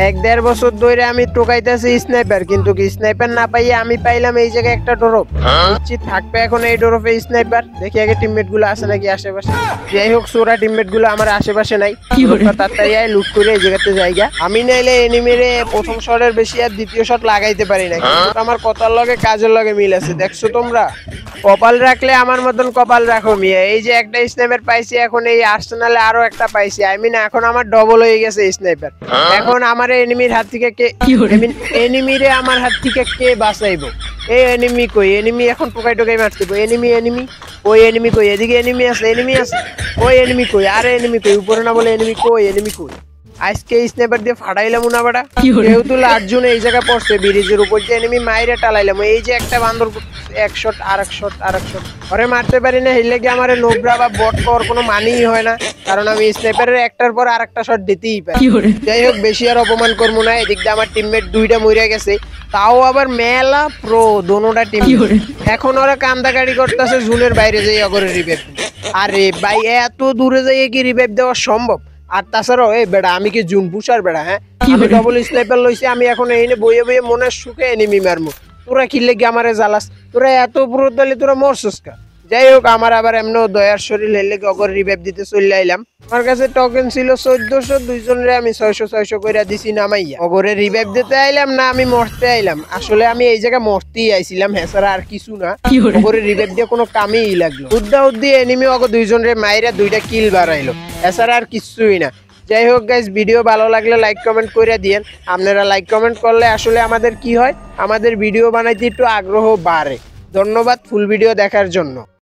1-1.5 বছর ধরে আমি টোকাইতেছি স্নাইপার, কিন্তু স্নাইপার না পাইয়ে আমি পাইলাম এই জায়গায় একটা ড্রপ। থাকবে এখন এই ড্রপে স্নাইপার। দেখি আগে টিমমেট গুলো আছে নাকি আশেপাশে। যাই হোক, সোরা টিমমেট গুলো আমার আশেপাশে নাই। তাড়াতাড়ি আয় লুট করে এই জায়গাতে জায়গা। আমি নাইলে এনিমিরে প্রথম শটের বেশি আর দ্বিতীয় শট লাগাইতে পারি না, কিন্তু আমার কথার লগে কাজের লগে মিল আছে। দেখছো তোমরা, কপাল রাখলে আমার মতন কপাল রাখো মিয়া। এই যে একটা স্নাইপার পাইছি, এখন এই আর্সেনালে আরো একটা পাইছি। আই মিন এখন আমার ডবল হয়ে গেছে স্নাইপার। এখন আমার এনিমির হাত থেকে এনিমিরে আমার হাত থেকে কে বাঁচাইবো? এই এনিমি কই? এনিমি এখন টোকাই টোকাই মারতে। এনিমি ওই এনিমি কই? এদিকে এনিমি আছে। ওই এনিমি কই? আরে এনিমি কই? উপরে না বলে এনিমি কই? আজকে স্নাইপার দিয়ে ফাটাইলাম না বাড়া। যেহেতু লাটজুন এই জায়গায় পড়ছে ব্রিজের উপর, যে এনিমি মাইরে টালাইলাম। এই যে একটা বান্দর, এক শট আর এক শট ওরে মারতে পারি না। হেলে গিয়ে আমার নোবরা বা বট করার কোনো মানেই হয় না, কারণ আমি স্নাইপারের একটার পর আর একটা শট দিতেই পারি। যাই হোক, বেশি আর অপমান করবো না। এদিক দিয়ে আমার টিমমেট 2টা মরে গেছে, তাও আবার মেলা প্রো দোনোটা টিম। এখন ওরা কান্দাকাড়ি করতেছে জুনের বাইরে যাই অগরে রিভাইভ। আরে ভাই, এত দূরে যাই কি রিভাইভ দেওয়া সম্ভব? আর তাছাড়াও এই বেড়া, আমি কি জুন পুষার বেড়া? হ্যাঁ, আমি ডবল স্নাইপার লইছি। আমি এখন এইনে বইয়ে বইয়ে মনের সুখে এনিমি মারমু। তোরা কি লেগে আমারে জ্বালাস? তোরা এত পুরো দলে তোরা মরছস কা? যাই হোক, আমার আবার এমনও দয়ার শরীর হেলে অগর রিভাইভ দিতে চলে আইলাম। আমার কাছে টোকেন ছিল 1400, দুইজনের আমি 600 করে দিছি নামাইয়া। অগরে রিভাইভ দিতে আইলাম না, আমি মরতে আইলাম। আসলে আমি এই জায়গায় মরতেই আইছিলাম, হেসারা আর কিছু না। অগরে রিভাইভ দিয়ে কোনো কামেই লাগলো। উদ্দি এনিমি অগ দুইজনের মাইরা 2টা কিল বাড়াইলো, হেসারা আর কিছুই না। যাই হোক গাইস, ভিডিও ভালো লাগলে লাইক কমেন্ট করে দিয়েন। আপনারা লাইক কমেন্ট করলে আসলে আমাদের কি হয়, আমাদের ভিডিও বানাইতে একটু আগ্রহ বাড়ে। ধন্যবাদ ফুল ভিডিও দেখার জন্য।